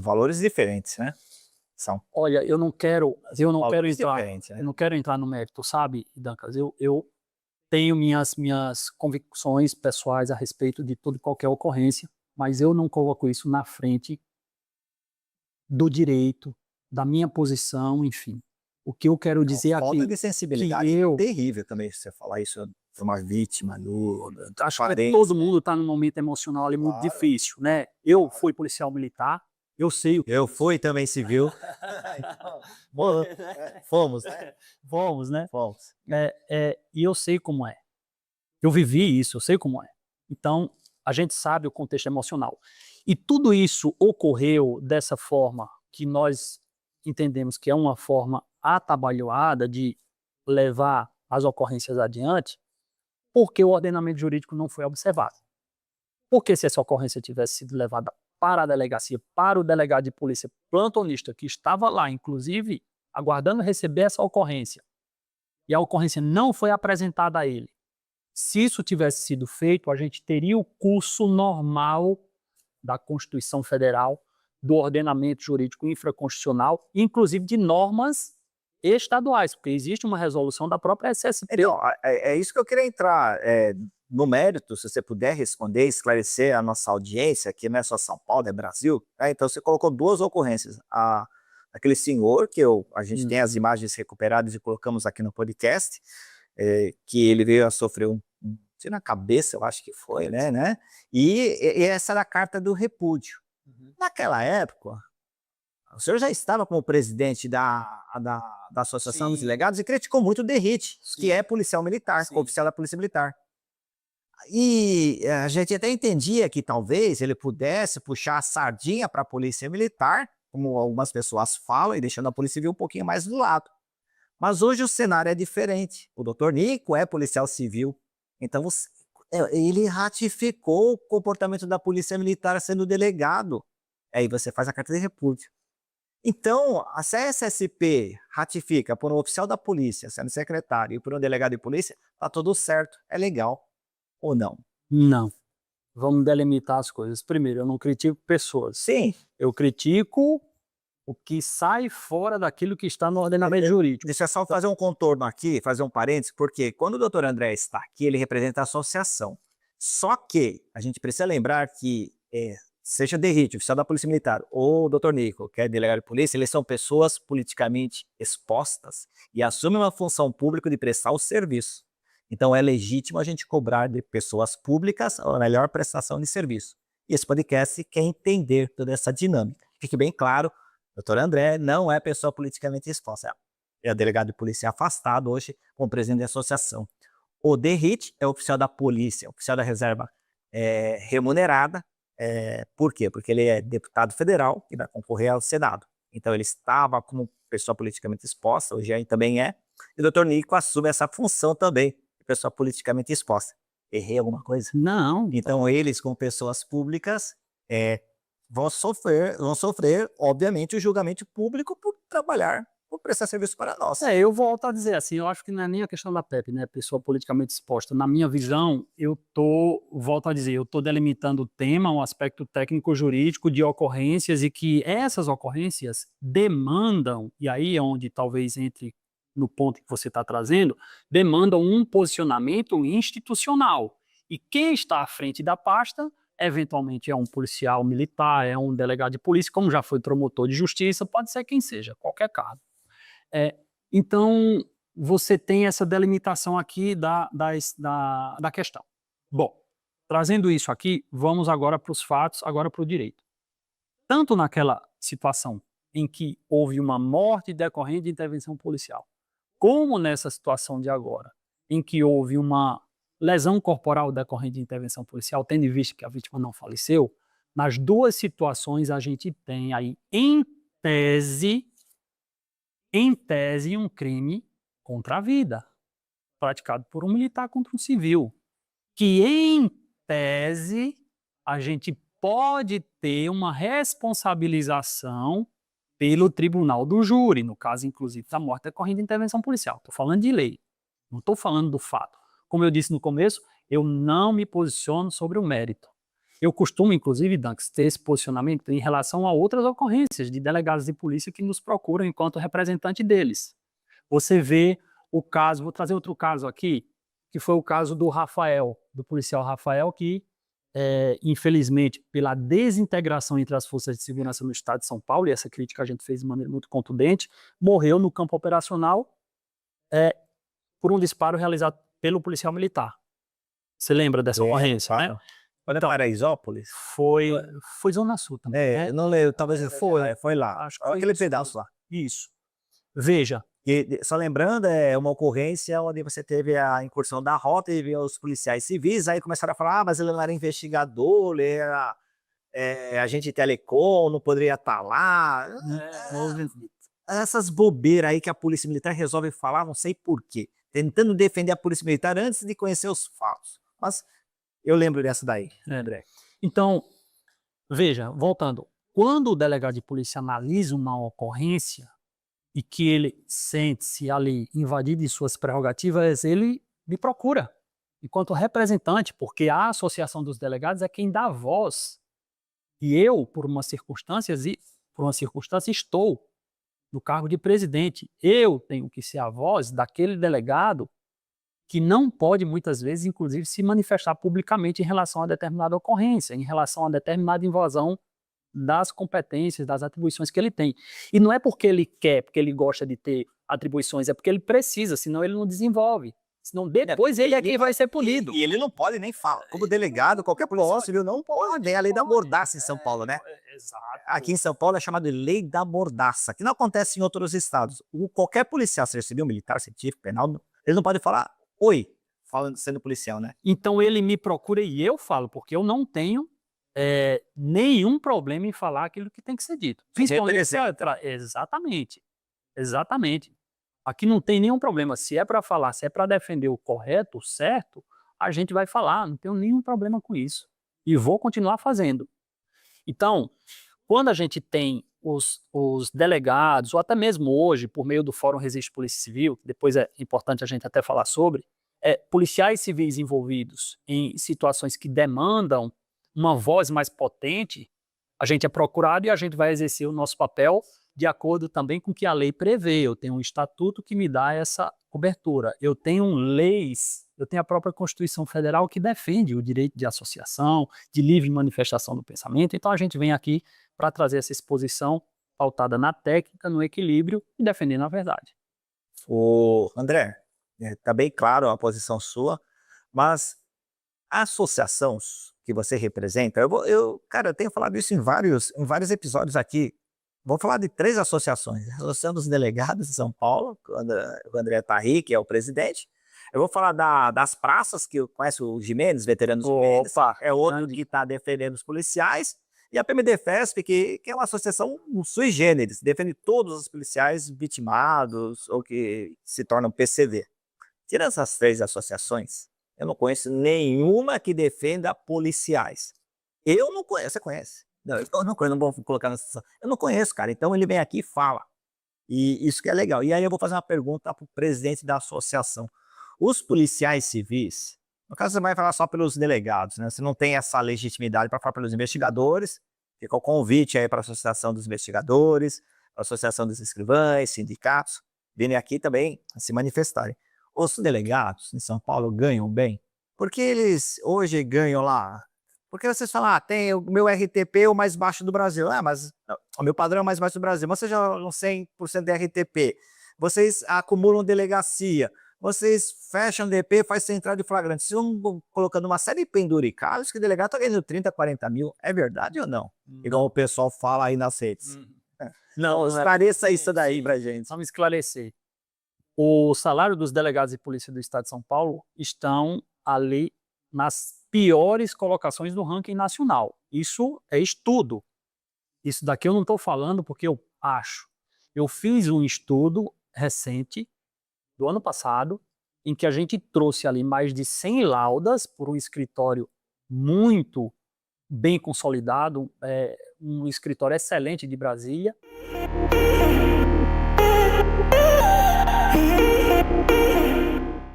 Valores diferentes, né? São Olha, valores diferentes, né? eu não quero entrar no mérito, sabe, Dancas, eu tenho minhas convicções pessoais a respeito de toda e qualquer ocorrência, mas eu não coloco isso na frente do direito, da minha posição, enfim. O que eu quero É uma dizer falta aqui, de que sensibilidade eu terrível também, você falar isso de uma vítima, do acho que parente, todo né? mundo está num momento emocional ali muito Claro, difícil, né. Eu claro. fui policial militar, eu sei o que Eu fui também civil. Então, mo fomos, né? Fomos, né. Fomos. E eu sei como é. Eu vivi isso, eu sei como é. Então, a gente sabe o contexto emocional. E tudo isso ocorreu dessa forma que nós entendemos que é uma forma atabalhoada de levar as ocorrências adiante, porque o ordenamento jurídico não foi observado. Porque se essa ocorrência tivesse sido levada para a delegacia, para o delegado de polícia plantonista que estava lá, inclusive, aguardando receber essa ocorrência, e a ocorrência não foi apresentada a ele, se isso tivesse sido feito, a gente teria o curso normal da Constituição Federal, do ordenamento jurídico infraconstitucional, inclusive de normas estaduais, porque existe uma resolução da própria SSP. Então, é isso que eu queria entrar, no mérito, se você puder responder, esclarecer a nossa audiência, que não é só São Paulo, é Brasil, né, então você colocou 2 ocorrências, aquele senhor que a gente Hum, tem as imagens recuperadas e colocamos aqui no podcast, que ele veio a sofrer um tiro na cabeça, eu acho que foi, né, e essa era a carta do repúdio. uhum. Naquela época, o senhor já estava como presidente da Associação dos Sim, Delegados e criticou muito o Derrite, que é sim, policial militar, sim. oficial da Polícia Militar. E a gente até entendia que talvez ele pudesse puxar a sardinha para a Polícia Militar, como algumas pessoas falam, e deixando a Polícia Civil um pouquinho mais do lado. Mas hoje o cenário é diferente. O doutor Nico é policial civil, então ele ratificou o comportamento da Polícia Militar sendo delegado. Aí você faz a carta de repúdio. Então, a CSSP ratifica por um oficial da polícia, sendo secretário, e por um delegado de polícia, tá tudo certo, é legal. Ou não? Não, vamos delimitar as coisas. Primeiro, eu não critico pessoas, Sim, eu critico o que sai fora daquilo que está no ordenamento jurídico. deixa eu só Então, fazer um contorno aqui, fazer um parênteses, porque quando o doutor André está aqui, ele representa a associação. Só que a gente precisa lembrar que, seja Derrite, oficial da Polícia Militar, ou o doutor Nico, que é delegado de polícia, eles são pessoas politicamente expostas e assumem uma função pública de prestar o serviço. Então é legítimo a gente cobrar de pessoas públicas a melhor prestação de serviço. E esse podcast quer entender toda essa dinâmica. Fique bem claro, doutor André não é pessoa politicamente exposta. É delegado de polícia afastado hoje como presidente da associação. O Derrite é oficial da polícia, oficial da reserva remunerada. Por quê? Porque ele é deputado federal e vai concorrer ao Senado. Então ele estava como pessoa politicamente exposta, hoje também é. E o doutor Nico assume essa função também, de pessoa politicamente exposta. Errei alguma coisa? não, Então eles, como pessoas públicas, eh, vão sofrer, obviamente, o julgamento público por trabalhar, por prestar serviço para nós. eu volto a dizer assim, eu acho que não é nem a questão da PEP, né, pessoa politicamente exposta. Na minha visão, volto a dizer, eu tô delimitando o tema, um aspecto técnico-jurídico de ocorrências e que essas ocorrências demandam, e aí é onde talvez entre no ponto que você está trazendo, demandam um posicionamento institucional. E quem está à frente da pasta, eventualmente é um policial militar, é um delegado de polícia, como já foi promotor de justiça, pode ser quem seja, qualquer cargo. É, então, você tem essa delimitação aqui da questão. Bom, trazendo isso aqui, vamos agora para os fatos, agora para o direito. Tanto naquela situação em que houve uma morte decorrente de intervenção policial, como nessa situação de agora, em que houve uma lesão corporal decorrente de intervenção policial, tendo em vista que a vítima não faleceu, nas duas situações a gente tem aí, tese, em tese, um crime contra a vida, praticado por um militar contra um civil, que em tese a gente pode ter uma responsabilização pelo tribunal do júri, no caso, inclusive, da morte decorrente de intervenção policial. Estou falando de lei, não estou falando do fato. Como eu disse no começo, eu não me posiciono sobre o mérito. Eu costumo, inclusive, Danks, ter esse posicionamento em relação a outras ocorrências de delegados de polícia que nos procuram enquanto representante deles. Você vê o caso, vou trazer outro caso aqui, que foi o caso do Rafael, do policial Rafael, que, infelizmente, pela desintegração entre as forças de segurança no estado de São Paulo, e essa crítica a gente fez de maneira muito contundente, morreu no campo operacional por um disparo realizado pelo policial militar. Você lembra dessa ocorrência, né? Quando é Paraisópolis? Foi Zona Sul também. Eu não lembro, talvez foi lá. Acho que foi Aquele isso. pedaço lá. Isso. Veja, E, só lembrando, é uma ocorrência onde você teve a incursão da rota e veio os policiais civis, aí começaram a falar, mas ele não era investigador, ele era agente de telecom, não poderia estar lá. Essas bobeiras aí que a polícia militar resolve falar, não sei por quê. Tentando defender a polícia militar antes de conhecer os fatos. Mas eu lembro dessa daí, André. Então, veja, voltando, quando o delegado de polícia analisa uma ocorrência e que ele sente-se ali invadido de suas prerrogativas, ele me procura, enquanto representante, porque a Associação dos Delegados é quem dá voz. E eu, por uma circunstância, estou no cargo de presidente. Eu tenho que ser a voz daquele delegado que não pode, muitas vezes, inclusive, se manifestar publicamente em relação a determinada ocorrência, em relação a determinada invasão das competências, das atribuições que ele tem. E não é porque ele quer, porque ele gosta de ter atribuições, é porque ele precisa, senão ele não desenvolve. Senão depois ele é quem vai ser punido. E ele não pode nem falar. Como delegado, qualquer policial civil não pode. É a lei da mordaça em São Paulo, né? Exato. Aqui em São Paulo é chamado de lei da mordaça, que não acontece em outros estados. Qualquer policial, seja civil, militar, científico, penal, ele não pode falar oi, sendo policial, né? Então ele me procura e eu falo, porque eu não tenho nenhum problema em falar aquilo que tem que ser dito. Exatamente. Exatamente. Aqui não tem nenhum problema. Se é para falar, se é para defender o correto, o certo, a gente vai falar. Não tenho nenhum problema com isso. E vou continuar fazendo. Então, quando a gente tem os delegados, ou até mesmo hoje, por meio do Fórum Resiste Polícia Civil, que depois é importante a gente até falar sobre, policiais civis envolvidos em situações que demandam uma voz mais potente, a gente é procurado e a gente vai exercer o nosso papel de acordo também com o que a lei prevê. Eu tenho um estatuto que me dá essa cobertura. Eu tenho leis, eu tenho a própria Constituição Federal que defende o direito de associação, de livre manifestação do pensamento. Então a gente vem aqui para trazer essa exposição pautada na técnica, no equilíbrio e defendendo a verdade. André, está bem claro a posição sua, mas a associação que você representa, eu tenho falado isso em vários episódios aqui. Vamos falar de 3 associações. A Associação dos Delegados de São Paulo, o André Tarri, que é o presidente. Eu vou falar das praças, que eu conheço o Gimenez, veteranos Gimenez, é outro que está defendendo os policiais. E a PMDFESP, que é uma associação sui generis, defende todos os policiais vitimados ou que se tornam PCV. Tirando essas 3 associações, eu não conheço nenhuma que defenda policiais. Eu não conheço, você conhece? Não, eu não conheço, não vou colocar nessa situação. Eu não conheço, cara. Então ele vem aqui e fala. E isso que é legal. E aí eu vou fazer uma pergunta para o presidente da associação. Os policiais civis, no caso você vai falar só pelos delegados, né? Você não tem essa legitimidade para falar pelos investigadores. Fica o convite aí para a Associação dos Investigadores, para a Associação dos Escrivães, sindicatos, virem aqui também a se manifestarem. Os delegados em São Paulo ganham bem? Porque eles hoje ganham lá? Porque vocês falam, tem o meu RTP o mais baixo do Brasil. Mas o meu padrão é o mais baixo do Brasil. Vocês já não 100% de RTP. Vocês acumulam delegacia. Vocês fecham DP, faz central de flagrante. Vocês vão colocando uma série de penduricados que o delegado está ganhando 30, 40 mil. É verdade ou não? Igual o pessoal fala aí nas redes. Não, esclareça isso daí pra gente. Vamos esclarecer. O salário dos delegados de polícia do estado de São Paulo estão ali nas piores colocações do ranking nacional. Isso é estudo. Isso daqui eu não estou falando porque eu acho. Eu fiz um estudo recente, do ano passado, em que a gente trouxe ali mais de 100 laudas por um escritório muito bem consolidado, um escritório excelente de Brasília.